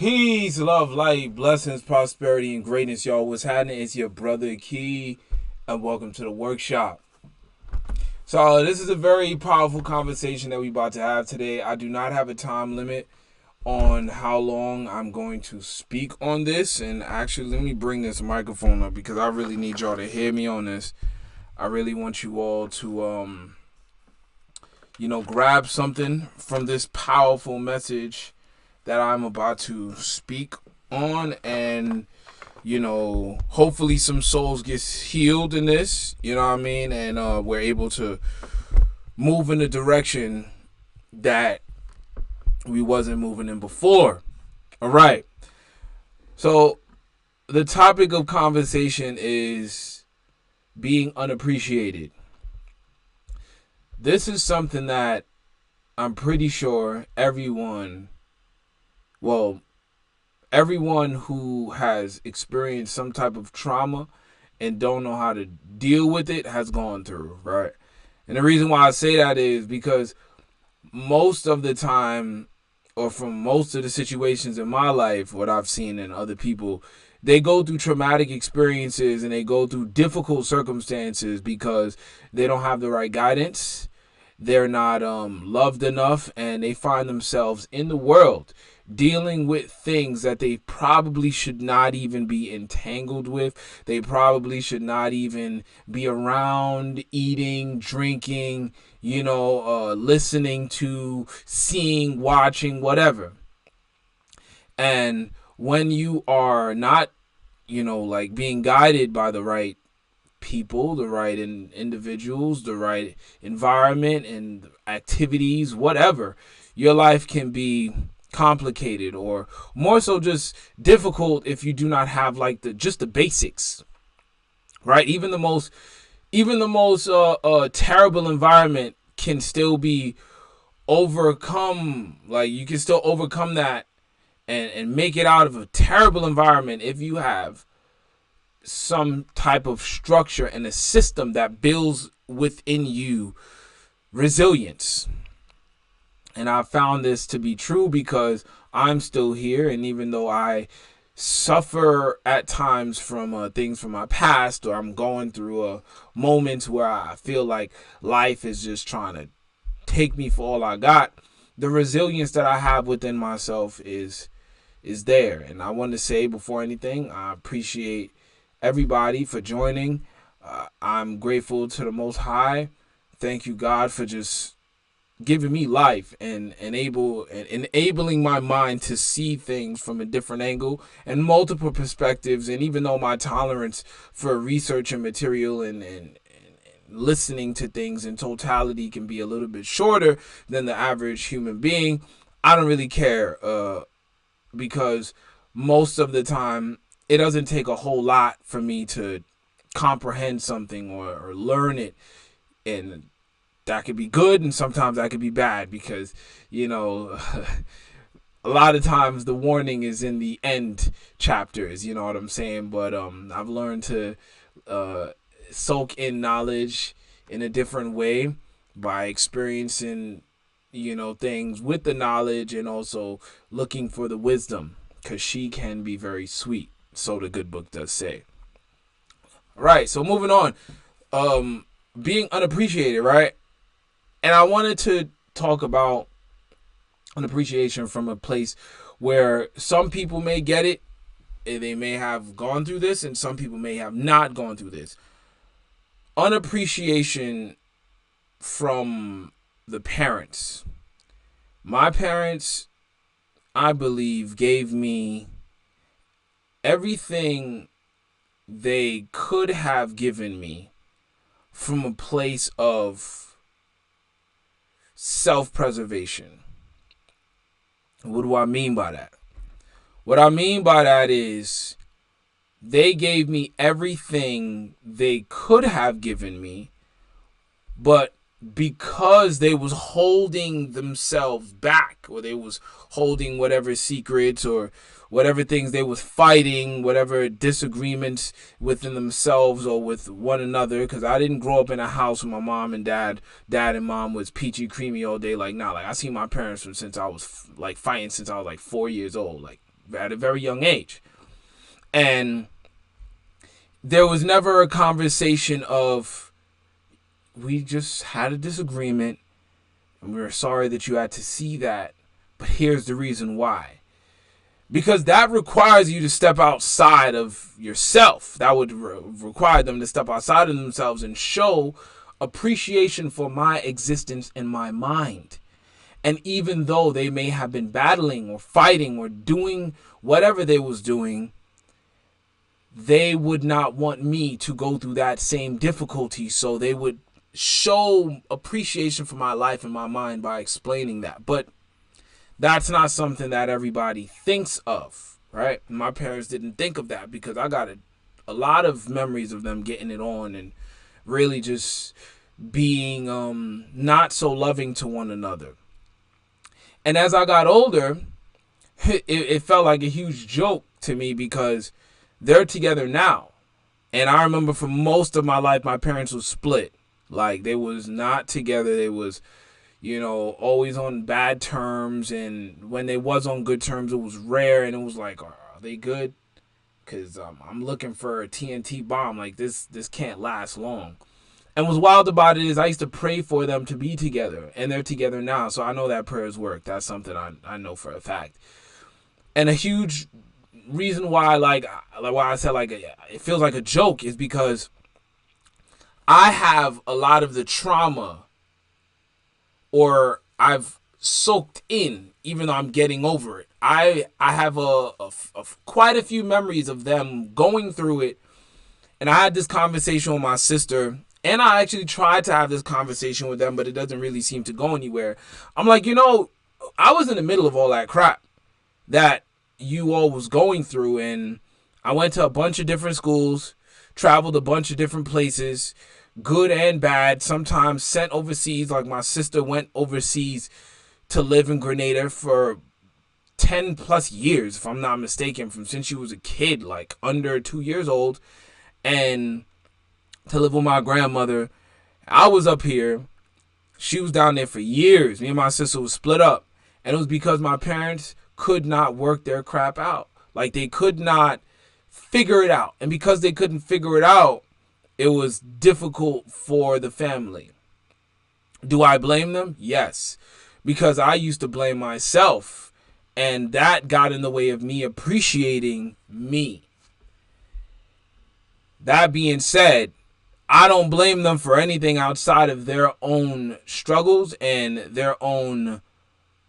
Peace, love, light, blessings, prosperity, and greatness, y'all. What's happening? It's your brother Key, and welcome to the workshop. So this is a very powerful conversation that we about to have today. I do not have a time limit on how long I'm going to speak on this, and actually, let me bring this microphone up because I really need y'all to hear me on this. I really want you all to, grab something from this powerful message that I'm about to speak on, and hopefully some souls get healed in this, you know what I mean, and we're able to move in the direction that we wasn't moving in before. All right, so the topic of conversation is being unappreciated. This is something that I'm pretty sure everyone who has experienced some type of trauma and don't know how to deal with it has gone through, right? And the reason why I say that is because most of the time, or from most of the situations in my life, what I've seen in other people, they go through traumatic experiences and they go through difficult circumstances because they don't have the right guidance. They're not loved enough, and they find themselves in the world dealing with things that they probably should not even be entangled with. They probably should not even be around, eating, drinking, listening to, seeing, watching, whatever. And when you are not, being guided by the right people, the right individuals, the right environment and activities, whatever, your life can be complicated, or more so just difficult if you do not have like the basics, right? Even the most terrible environment can still be overcome. Like, you can still overcome that and make it out of a terrible environment if you have some type of structure and a system that builds within you resilience. And I found this to be true because I'm still here, and even though I suffer at times from things from my past, or I'm going through moments where I feel like life is just trying to take me for all I got, the resilience that I have within myself is there. And I want to say before anything, I appreciate everybody for joining. I'm grateful to the Most High. Thank you, God, for just giving me life and enabling my mind to see things from a different angle and multiple perspectives. And even though my tolerance for research and material and listening to things in totality can be a little bit shorter than the average human being, I don't really care, because most of the time it doesn't take a whole lot for me to comprehend something or learn it. And that could be good, and sometimes that could be bad because, a lot of times the warning is in the end chapters, you know what I'm saying? But I've learned to soak in knowledge in a different way by experiencing, things with the knowledge, and also looking for the wisdom, because she can be very sweet. So the good book does say. All right, so moving on. Being unappreciated, right? And I wanted to talk about unappreciation from a place where some people may get it, and they may have gone through this, and some people may have not gone through this. Unappreciation from the parents. My parents, I believe, gave me everything they could have given me from a place of self-preservation. What do I mean by that? What I mean by that is they gave me everything they could have given me, but because they was holding themselves back, or they was holding whatever secrets or whatever things they was fighting, whatever disagreements within themselves or with one another, because I didn't grow up in a house with my mom and dad and mom was peachy creamy all day. Like, nah, like I seen my parents from since I was like fighting since I was like 4 years old. Like, at a very young age. And there was never a conversation of, we just had a disagreement and we're sorry that you had to see that, but here's the reason why. Because that requires you to step outside of yourself. That would require them to step outside of themselves and show appreciation for my existence in my mind. And even though they may have been battling or fighting or doing whatever they was doing, they would not want me to go through that same difficulty. So they would show appreciation for my life and my mind by explaining that. But that's not something that everybody thinks of, right? My parents didn't think of that, because I got a lot of memories of them getting it on and really just being not so loving to one another. And as I got older, it felt like a huge joke to me, because they're together now. And I remember for most of my life, my parents was split. Like, they was not together. They was, always on bad terms. And when they was on good terms, it was rare. And it was like, are they good? Because I'm looking for a TNT bomb. Like, this can't last long. And what's wild about it is I used to pray for them to be together. And they're together now. So I know that prayers work. That's something I know for a fact. And a huge reason why, why I said, it feels like a joke is because I have a lot of the trauma, or I've soaked in, even though I'm getting over it. I have quite a few memories of them going through it. And I had this conversation with my sister, and I actually tried to have this conversation with them, but it doesn't really seem to go anywhere. I'm like, I was in the middle of all that crap that you all was going through, and I went to a bunch of different schools, traveled a bunch of different places, good and bad, sometimes sent overseas. Like, my sister went overseas to live in Grenada for 10 plus years, if I'm not mistaken, from since she was a kid, like under 2 years old, and to live with my grandmother. I was up here. She was down there for years. Me and my sister was split up, and it was because my parents could not work their crap out. Like, they could not figure it out. And because they couldn't figure it out, it was difficult for the family. Do I blame them? Yes. Because I used to blame myself, and that got in the way of me appreciating me. That being said, I don't blame them for anything outside of their own struggles and their own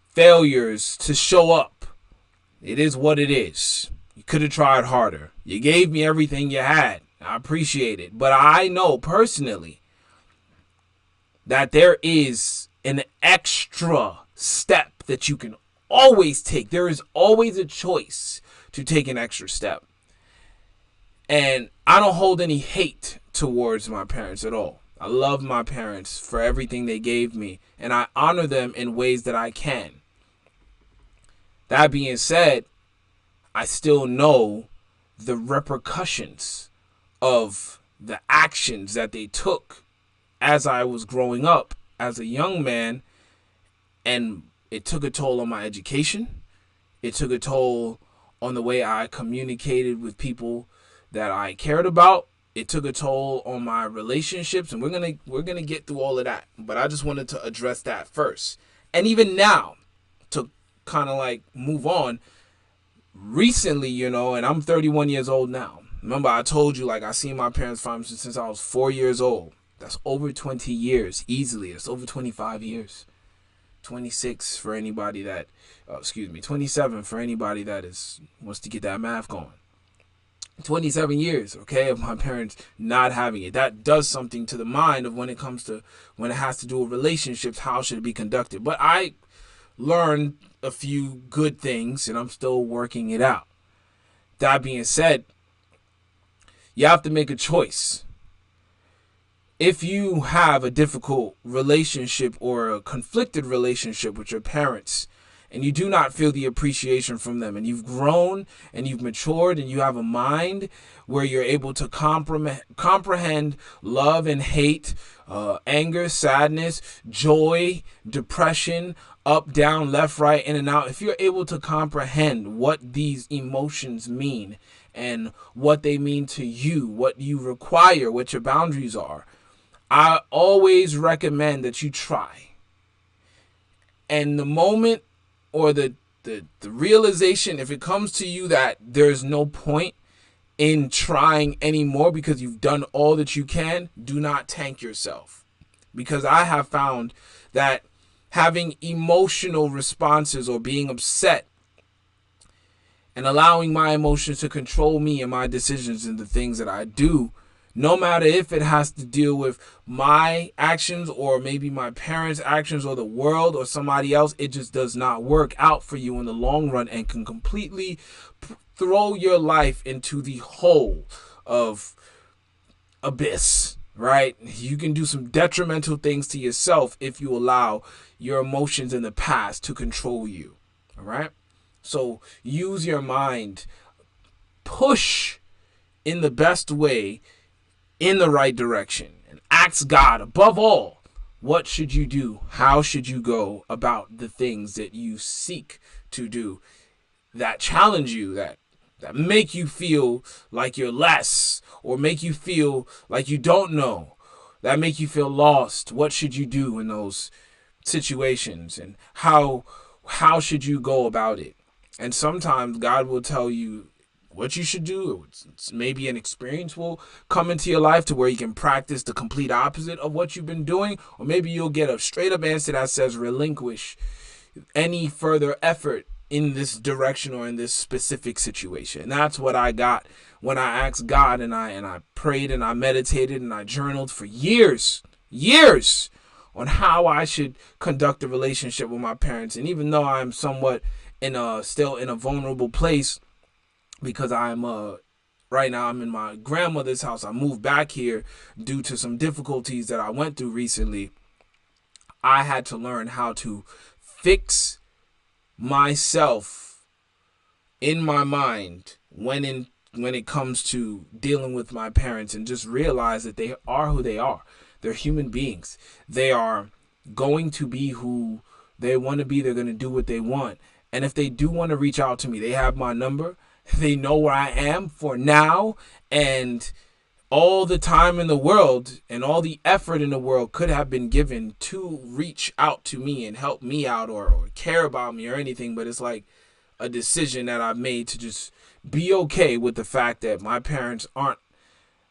failures to show up. It is what it is. You could have tried harder. You gave me everything you had. I appreciate it. But I know personally that there is an extra step that you can always take. There is always a choice to take an extra step. And I don't hold any hate towards my parents at all. I love my parents for everything they gave me, and I honor them in ways that I can. That being said, I still know the repercussions of the actions that they took as I was growing up as a young man, and it took a toll on my education. It took a toll on the way I communicated with people that I cared about. It took a toll on my relationships, and we're gonna get through all of that. But I just wanted to address that first. And even now, to kind of like move on, recently, and I'm 31 years old now. Remember, I told you, like, I seen my parents since I was 4 years old. That's over 20 years easily. It's over 25 years. 26 for anybody that, 27 for anybody that wants to get that math going. 27 years, okay, of my parents not having it. That does something to the mind of when it has to do with relationships, how should it be conducted. But I learned a few good things, and I'm still working it out. That being said, you have to make a choice. If you have a difficult relationship or a conflicted relationship with your parents, and you do not feel the appreciation from them, and you've grown and you've matured and you have a mind where you're able to comprehend love and hate, anger, sadness, joy, depression, up, down, left, right, in and out. If you're able to comprehend what these emotions mean and what they mean to you, what you require, what your boundaries are, I always recommend that you try. And the moment or the realization, if it comes to you that there's no point in trying anymore because you've done all that you can, do not tank yourself. Because I have found that having emotional responses or being upset and allowing my emotions to control me and my decisions and the things that I do, no matter if it has to deal with my actions or maybe my parents' actions or the world or somebody else, it just does not work out for you in the long run and can completely throw your life into the hole of abyss, right? You can do some detrimental things to yourself if you allow your emotions in the past to control you, all right? So use your mind, push in the best way, in the right direction, and ask God above all, what should you do? How should you go about the things that you seek to do that challenge you, that make you feel like you're less, or make you feel like you don't know, that make you feel lost? What should you do in those situations, and how should you go about it? And sometimes God will tell you what you should do. It's maybe an experience will come into your life to where you can practice the complete opposite of what you've been doing, or maybe you'll get a straight up answer that says relinquish any further effort in this direction or in this specific situation. And that's what I got when I asked God, and I prayed and I meditated and I journaled for years on how I should conduct a relationship with my parents. And even though I'm somewhat still in a vulnerable place, because I'm right now I'm in my grandmother's house. I moved back here due to some difficulties that I went through recently. I had to learn how to fix myself in my mind when it comes to dealing with my parents, and just realize that they are who they are. They're human beings. They are going to be who they want to be. They're going to do what they want. And if they do want to reach out to me, they have my number. They know where I am for now, and all the time in the world and all the effort in the world could have been given to reach out to me and help me out, or care about me or anything. But it's like a decision that I've made to just be okay with the fact that my parents aren't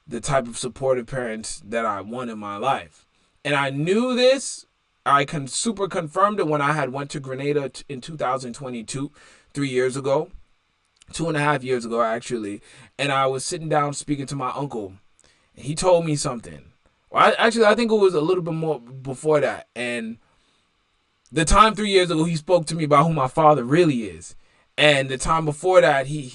the type of supportive parents that I want in my life. And I knew this. I super confirmed it when I had went to Grenada in 2022, 3 years ago. 2.5 years ago, actually. And I was sitting down speaking to my uncle. And he told me something. Well, I think it was a little bit more before that. And the time 3 years ago, he spoke to me about who my father really is. And the time before that, he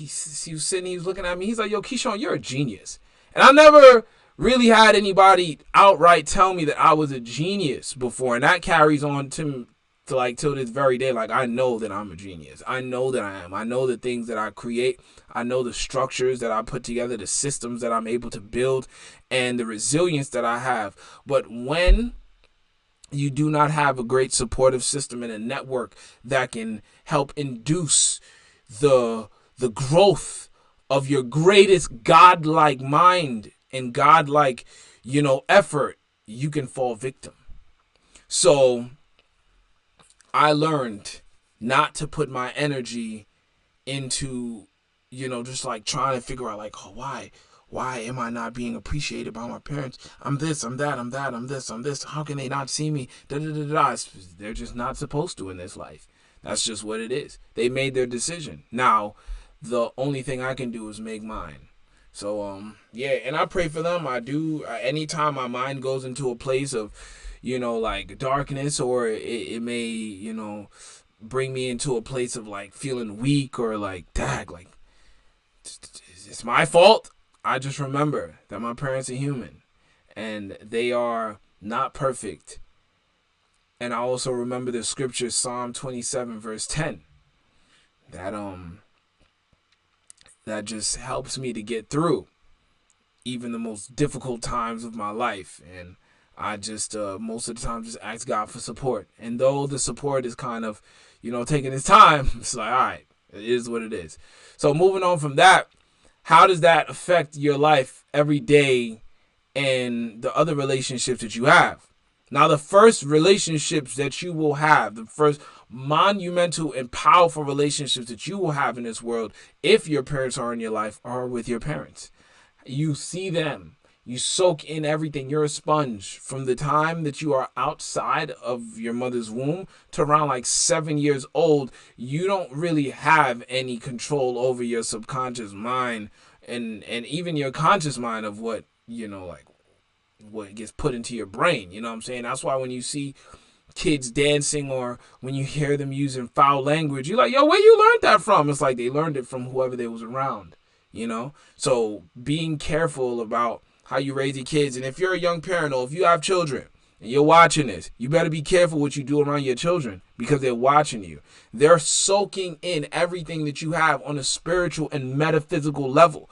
was sitting, he was looking at me. He's like, yo, Keyshawn, you're a genius. And I never really had anybody outright tell me that I was a genius before. And that carries on to like till this very day. Like, I know that I'm a genius. I know that I am. I know the things that I create. I know the structures that I put together, the systems that I'm able to build, and the resilience that I have. But when you do not have a great supportive system and a network that can help induce the growth of your greatest godlike mind and godlike, effort, you can fall victim. So I learned not to put my energy into, just like trying to figure out like, oh, why am I not being appreciated by my parents? I'm this, I'm that, I'm that, I'm this, I'm this. How can they not see me? Da, da, da, da. They're just not supposed to in this life. That's just what it is. They made their decision. Now, the only thing I can do is make mine. So, yeah, and I pray for them. I do. Anytime my mind goes into a place of, like darkness, or it may, bring me into a place of like feeling weak, or like, dag, like, it's my fault. I just remember that my parents are human and they are not perfect. And I also remember the scripture Psalm 27 verse 10 that that just helps me to get through even the most difficult times of my life. And I just most of the time just ask God for support. And though the support is kind of, taking its time, it's like, all right, it is what it is. So moving on from that, how does that affect your life every day and the other relationships that you have? Now, the first relationships that you will have, the first monumental and powerful relationships that you will have in this world, if your parents are in your life, are with your parents. You see them. You soak in everything. You're a sponge from the time that you are outside of your mother's womb to around like 7 years old. You don't really have any control over your subconscious mind and even your conscious mind of what, like what gets put into your brain. You know what I'm saying? That's why when you see kids dancing or when you hear them using foul language, you're like, yo, where you learned that from? It's like they learned it from whoever they was around. So being careful about how you raise your kids. And if you're a young parent or if you have children and you're watching this, you better be careful what you do around your children because they're watching you. They're soaking in everything that you have on a spiritual and metaphysical level.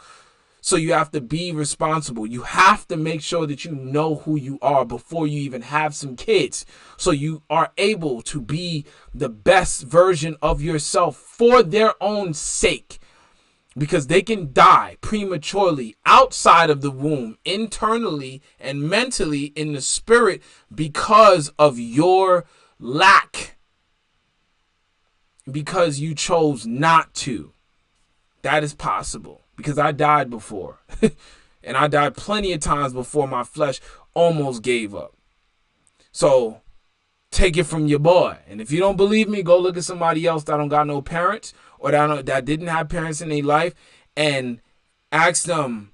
So you have to be responsible. You have to make sure that you know who you are before you even have some kids. So you are able to be the best version of yourself for their own sake. Because they can die prematurely outside of the womb, internally and mentally in the spirit because of your lack. Because you chose not to. That is possible. Because I died before. And I died plenty of times before my flesh almost gave up. So take it from your boy. And if you don't believe me, go look at somebody else that don't got no parents or that didn't have parents in their life and ask them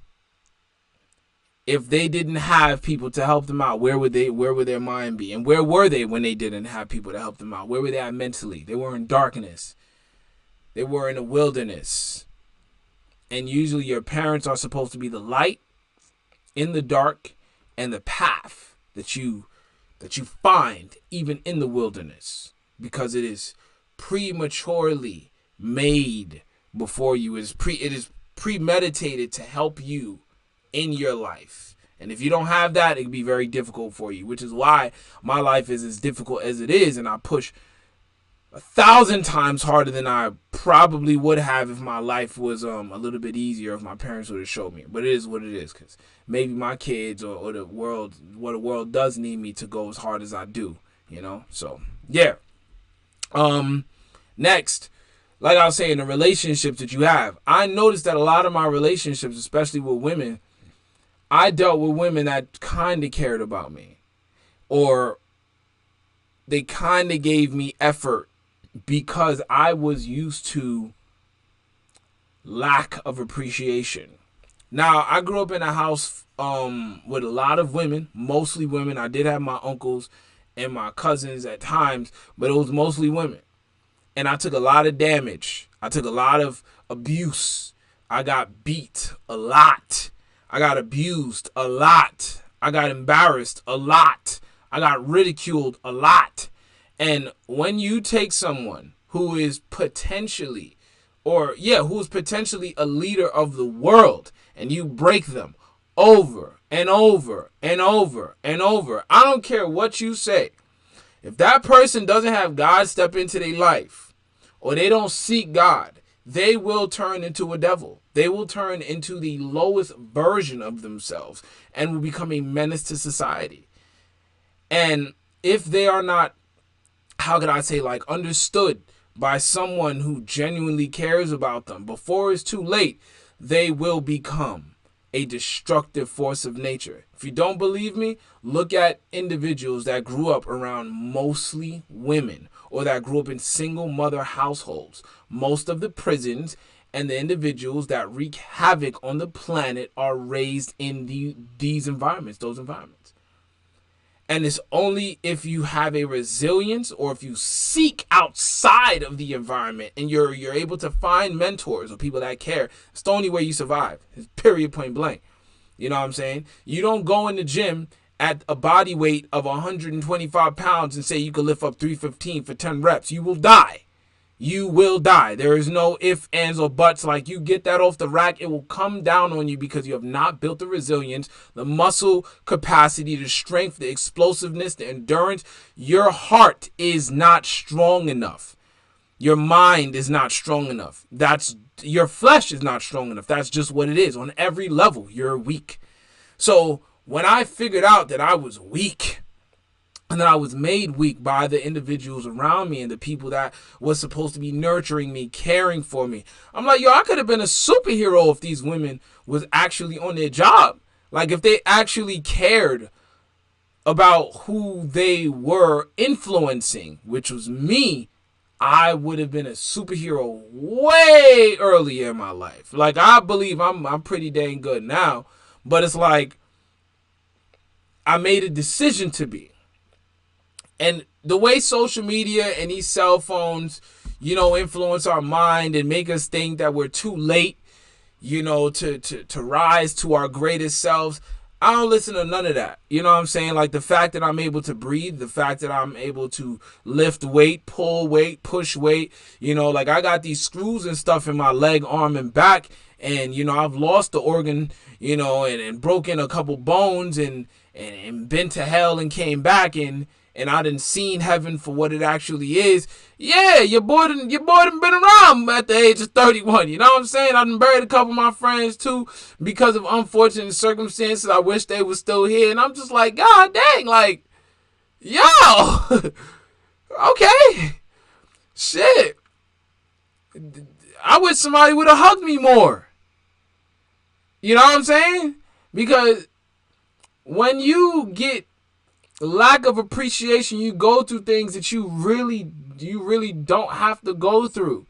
if they didn't have people to help them out, where would their mind be? And where were they when they didn't have people to help them out? Where were they at mentally? They were in darkness. They were in a wilderness. And usually your parents are supposed to be the light in the dark and the path that you find even in the wilderness, because it is prematurely made before you. It is premeditated to help you in your life. And if you don't have that, it can be very difficult for you, which is why my life is as difficult as it is, and I push 1,000 times harder than I probably would have if my life was a little bit easier, if my parents would have showed me. But it is what it is, because maybe my kids or the world does need me to go as hard as I do, So yeah. Next, like I was saying, the relationships that you have. I noticed that a lot of my relationships, especially with women, I dealt with women that kind of cared about me, or they kind of gave me effort, because I was used to lack of appreciation. Now, I grew up in a house with a lot of women, mostly women. I did have my uncles and my cousins at times, but it was mostly women. And I took a lot of damage. I took a lot of abuse. I got beat a lot. I got abused a lot. I got embarrassed a lot. I got ridiculed a lot. And when you take someone who is potentially a leader of the world, and you break them over and over and over and over, I don't care what you say. If that person doesn't have God step into their life, or they don't seek God, they will turn into a devil. They will turn into the lowest version of themselves and will become a menace to society. And if they are not, how could I say, understood by someone who genuinely cares about them before it's too late, they will become a destructive force of nature. If you don't believe me, look at individuals that grew up around mostly women, or that grew up in single mother households. Most of the prisons and the individuals that wreak havoc on the planet are raised in those environments. And it's only if you have a resilience, or if you seek outside of the environment and you're able to find mentors or people that care. It's the only way you survive. It's period, point blank. You know what I'm saying? You don't go in the gym at a body weight of 125 pounds and say you can lift up 315 for 10 reps. You will die. You will die. There is no ifs, ands, or buts. Like, you get that off the rack, it will come down on you because you have not built the resilience, the muscle capacity, the strength, the explosiveness, the endurance. Your heart is not strong enough. Your mind is not strong enough. Your flesh is not strong enough. That's just what it is. On every level, you're weak. So when I figured out that I was weak, and that I was made weak by the individuals around me and the people that was supposed to be nurturing me, caring for me, I'm like, yo, I could have been a superhero if these women was actually on their job. Like, if they actually cared about who they were influencing, which was me, I would have been a superhero way earlier in my life. Like, I believe I'm pretty dang good now, but it's like I made a decision to be. And the way social media and these cell phones, influence our mind and make us think that we're too late, to rise to our greatest selves, I don't listen to none of that. You know what I'm saying? Like, the fact that I'm able to breathe, the fact that I'm able to lift weight, pull weight, push weight, like, I got these screws and stuff in my leg, arm, and back, and, I've lost the organ, and broken a couple bones and been to hell and came back, and I done seen heaven for what it actually is. Yeah, your boy done been around at the age of 31. You know what I'm saying? I done buried a couple of my friends too because of unfortunate circumstances. I wish they were still here. And I'm just like, God dang, like, yo, okay, shit. I wish somebody would have hugged me more. You know what I'm saying? Because when you get lack of appreciation, you go through things that you really don't have to go through,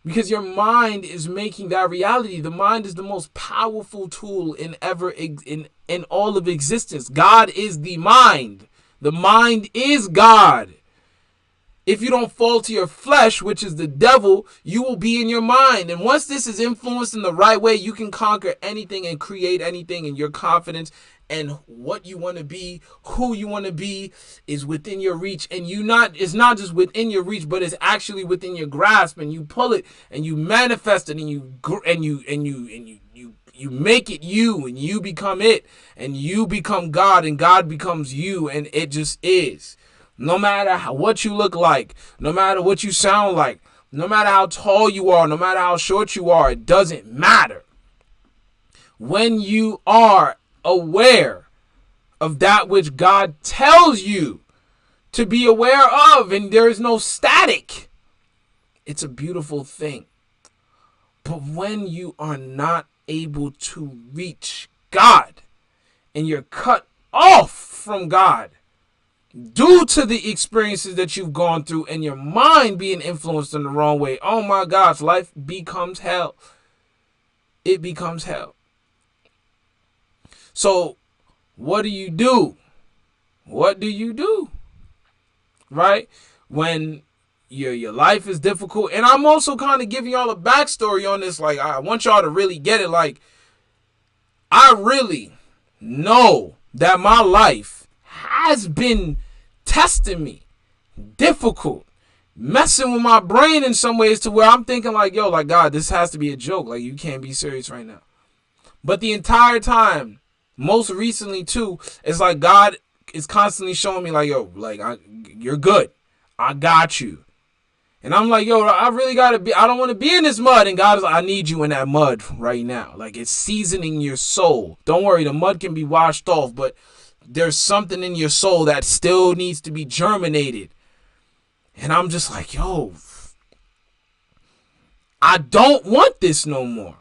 because your mind is making that reality. The mind is the most powerful tool in all of existence. God is the mind. The mind is God. If you don't fall to your flesh, which is the devil, you will be in your mind. And once this is influenced in the right way, you can conquer anything and create anything, and your confidence and what you want to be, who you want to be, is within your reach. And it's not just within your reach, but it's actually within your grasp, and you pull it and you manifest it, and you make it you, and you become it, and you become God, and God becomes you, and it just is. No matter what you look like, no matter what you sound like, no matter how tall you are, no matter how short you are, it doesn't matter. When you are aware of that which God tells you to be aware of, and there is no static, it's a beautiful thing. But when you are not able to reach God, and you're cut off from God due to the experiences that you've gone through, and your mind being influenced in the wrong way, oh my gosh, life becomes hell. It becomes hell. So what do you do? What do you do? Right? When your life is difficult. And I'm also kind of giving y'all a backstory on this. Like, I want y'all to really get it. Like, I really know that my life has been testing me, difficult, messing with my brain in some ways, to where I'm thinking like, yo, like, God, this has to be a joke. Like, you can't be serious right now. But the entire time, most recently too, it's like God is constantly showing me like, yo, like, you're good. I got you. And I'm like, yo, I really gotta be, I don't want to be in this mud. And God is like, I need you in that mud right now. Like, it's seasoning your soul. Don't worry, the mud can be washed off, but there's something in your soul that still needs to be germinated. And I'm just like, yo, I don't want this no more.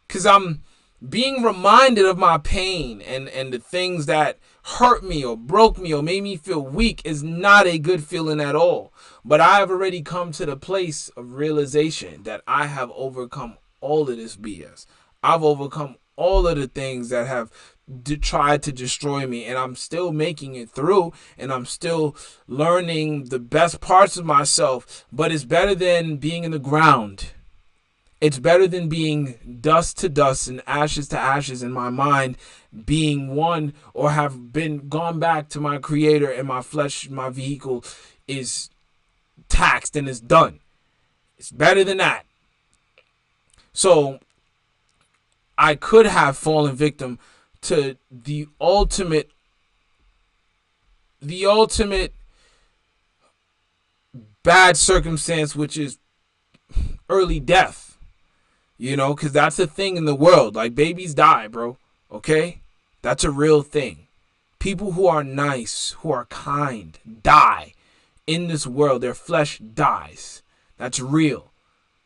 Because I'm being reminded of my pain, and the things that hurt me or broke me or made me feel weak is not a good feeling at all. But I have already come to the place of realization that I have overcome all of this BS. I've overcome all of the things that have tried to destroy me, and I'm still making it through, and I'm still learning the best parts of myself. But it's better than being in the ground It's better than being dust to dust and ashes to ashes in my mind, being one, or have been gone back to my creator, and my flesh, my vehicle is taxed and is done. It's better than that. So I could have fallen victim to the ultimate bad circumstance, which is early death. Because that's a thing in the world. Like, babies die, bro. Okay? That's a real thing. People who are nice, who are kind, die in this world. Their flesh dies. That's real.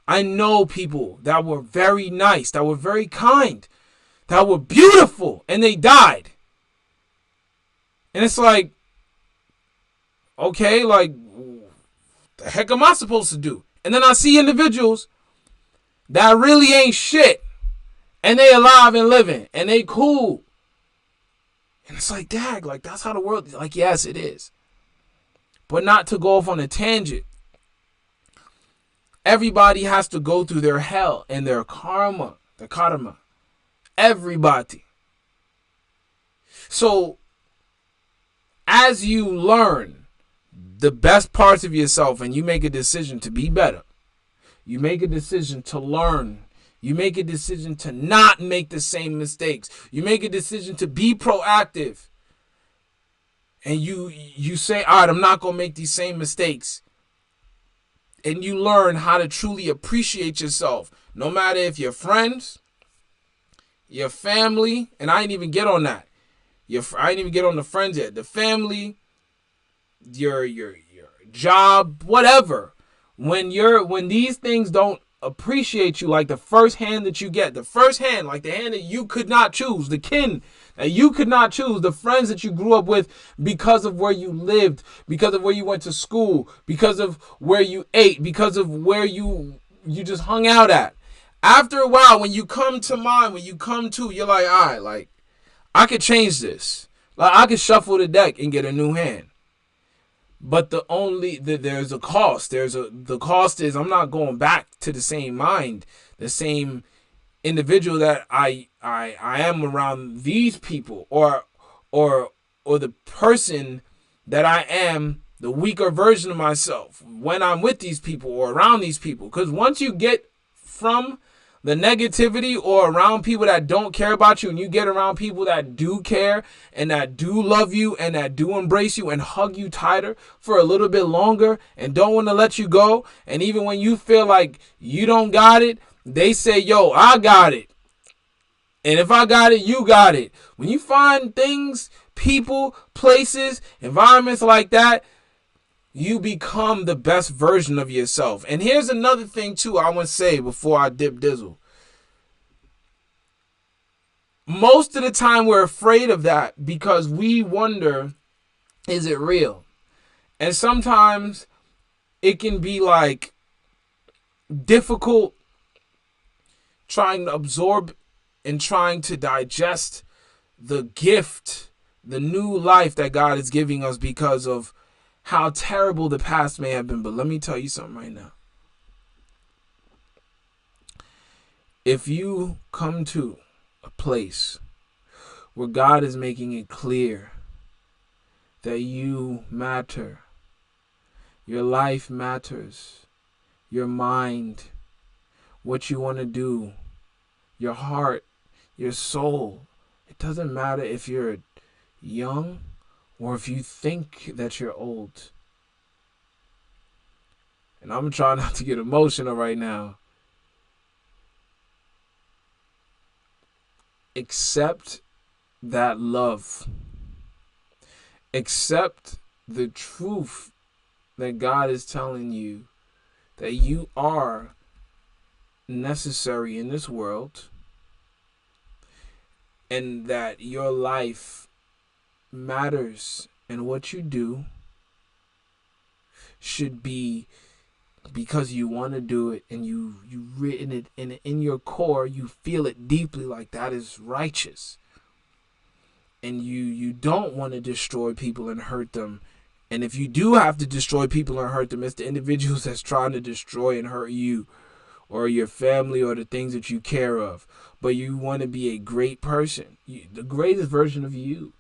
I know people that were very nice, that were very kind, that were beautiful, and they died. And it's like, okay, like, the heck am I supposed to do? And then I see individuals that really ain't shit, and they alive and living, and they cool. And it's like, dag, like, that's how the world, like, yes, it is. But not to go off on a tangent. Everybody has to go through their hell and their karma. The karma. Everybody. So, as you learn the best parts of yourself and you make a decision to be better, you make a decision to learn, you make a decision to not make the same mistakes, you make a decision to be proactive, and you say, all right, I'm not going to make these same mistakes, and you learn how to truly appreciate yourself, no matter if your friends, your family, and I didn't even get on that. I didn't even get on the friends yet. The family, your job, whatever. When these things don't appreciate you, like the first hand that you get, the first hand, like the hand that you could not choose, the kin that you could not choose, the friends that you grew up with because of where you lived, because of where you went to school, because of where you ate, because of where you just hung out at. After a while, when you come to mind, you're like, all right, like, I could change this. Like, I could shuffle the deck and get a new hand. But there's a cost. The cost is I'm not going back to the same mind, the same individual that I am around these people, or the person that I am, the weaker version of myself when I'm with these people or around these people. Because once you get from the negativity or around people that don't care about you, and you get around people that do care and that do love you and that do embrace you and hug you tighter for a little bit longer and don't want to let you go, and even when you feel like you don't got it, they say, yo, I got it. And if I got it, you got it. When you find things, people, places, environments like that, you become the best version of yourself. And here's another thing too I want to say before I dip dizzle. Most of the time we're afraid of that because we wonder, is it real? And sometimes it can be like difficult trying to absorb and trying to digest the gift, the new life that God is giving us because of how terrible the past may have been. But let me tell you something right now. If you come to a place where God is making it clear that you matter, your life matters, your mind, what you want to do, your heart, your soul, it doesn't matter if you're young or if you think that you're old. And I'm trying not to get emotional right now. Accept that love. Accept the truth that God is telling you, that you are necessary in this world, and that your life matters, and what you do should be because you want to do it, and you written it in your core, you feel it deeply, like that is righteous, and you don't want to destroy people and hurt them. And if you do have to destroy people and hurt them, it's the individuals that's trying to destroy and hurt you, or your family or the things that you care of, but you want to be a great person, the greatest version of you.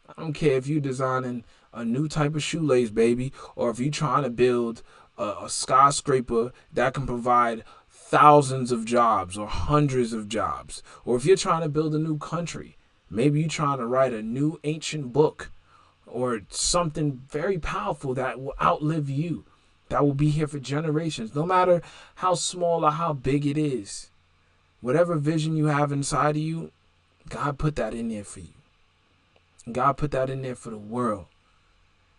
I don't care if you're designing a new type of shoelace, baby, or if you're trying to build a skyscraper that can provide thousands of jobs or hundreds of jobs, or if you're trying to build a new country. Maybe you're trying to write a new ancient book or something very powerful that will outlive you, that will be here for generations, no matter how small or how big it is. Whatever vision you have inside of you, God put that in there for you. God put that in there for the world.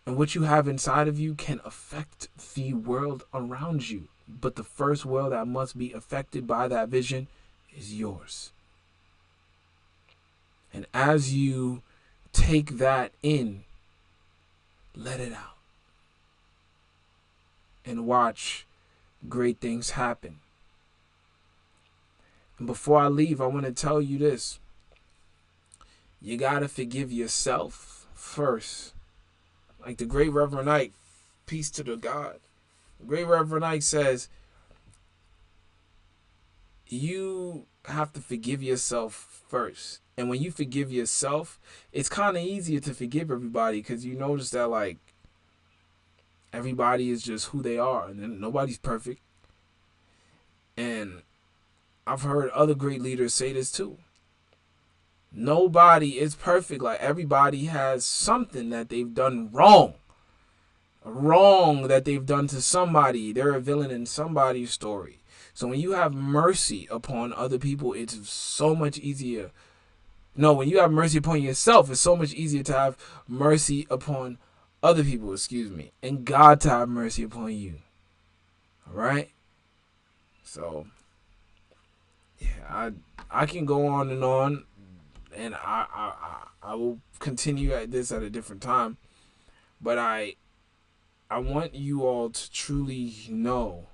And what you have inside of you can affect the world around you. But the first world that must be affected by that vision is yours. And as you take that in, let it out. And watch great things happen. And before I leave, I want to tell you this. You got to forgive yourself first. Like the great Reverend Ike, peace to the God. The great Reverend Ike says, you have to forgive yourself first. And when you forgive yourself, it's kind of easier to forgive everybody because you notice that, like, everybody is just who they are and nobody's perfect. And I've heard other great leaders say this too. Nobody is perfect. Like, everybody has something that they've done wrong. Wrong that they've done to somebody. They're a villain in somebody's story. So when you have mercy upon other people, it's so much easier. No, when you have mercy upon yourself, it's so much easier to have mercy upon other people, and God to have mercy upon you. All right? So, yeah, I can go on, and I will continue at this at a different time. But I want you all to truly know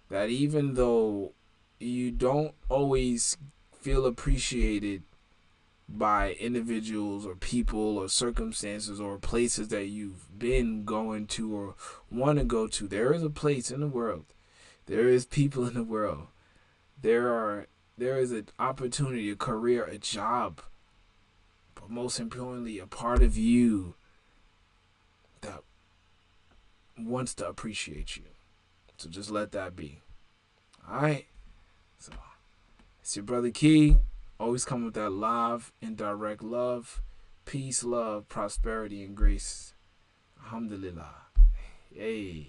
that even though you don't always feel appreciated by individuals or people or circumstances or places that you've been going to or want to go to, there is a place in the world. There is people in the world. There is an opportunity, a career, a job, but most importantly, a part of you that wants to appreciate you. So just let that be. Alright? So it's your brother Key. Always come with that live and direct love. Peace, love, prosperity, and grace. Alhamdulillah. Hey.